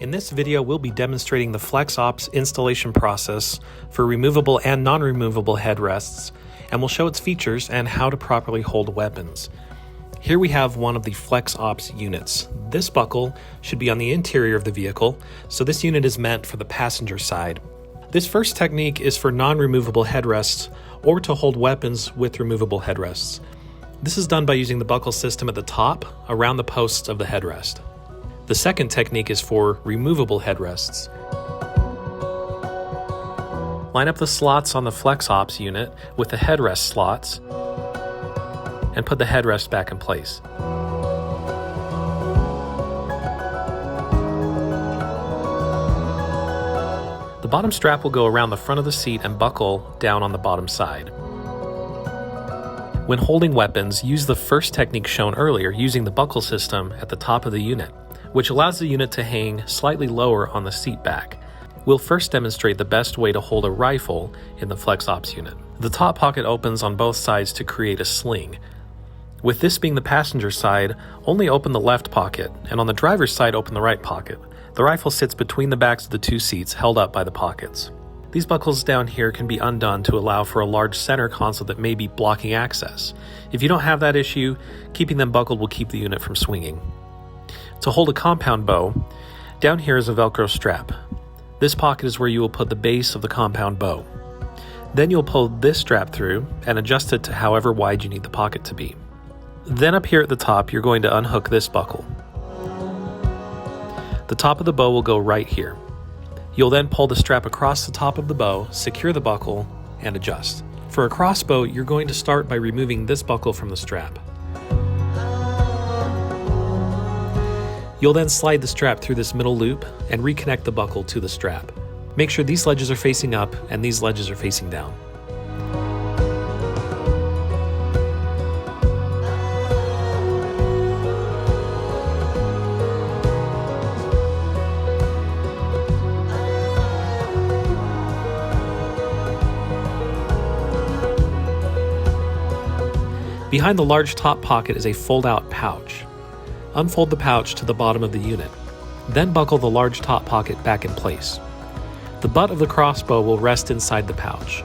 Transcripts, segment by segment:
In this video, we'll be demonstrating the FlexOps installation process for removable and non-removable headrests, and we'll show its features and how to properly hold weapons. Here we have one of the FlexOps units. This buckle should be on the interior of the vehicle, so this unit is meant for the passenger side. This first technique is for non-removable headrests or to hold weapons with removable headrests. This is done by using the buckle system at the top around the posts of the headrest. The second technique is for removable headrests. Line up the slots on the FlexOps unit with the headrest slots and put the headrest back in place. The bottom strap will go around the front of the seat and buckle down on the bottom side. When holding weapons, use the first technique shown earlier using the buckle system at the top of the unit, which allows the unit to hang slightly lower on the seat back. We'll first demonstrate the best way to hold a rifle in the FlexOps unit. The top pocket opens on both sides to create a sling. With this being the passenger side, only open the left pocket, and on the driver's side open the right pocket. The rifle sits between the backs of the two seats, held up by the pockets. These buckles down here can be undone to allow for a large center console that may be blocking access. If you don't have that issue, keeping them buckled will keep the unit from swinging. To hold a compound bow, down here is a Velcro strap. This pocket is where you will put the base of the compound bow. Then you'll pull this strap through and adjust it to however wide you need the pocket to be. Then up here at the top, you're going to unhook this buckle. The top of the bow will go right here. You'll then pull the strap across the top of the bow, secure the buckle, and adjust. For a crossbow, you're going to start by removing this buckle from the strap. You'll then slide the strap through this middle loop and reconnect the buckle to the strap. Make sure these ledges are facing up and these ledges are facing down. Behind the large top pocket is a fold-out pouch. Unfold the pouch to the bottom of the unit. Then buckle the large top pocket back in place. The butt of the crossbow will rest inside the pouch.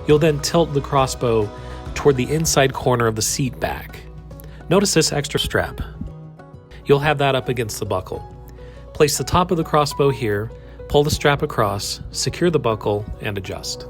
You'll then tilt the crossbow toward the inside corner of the seat back. Notice this extra strap. You'll have that up against the buckle. Place the top of the crossbow here, pull the strap across, secure the buckle, and adjust.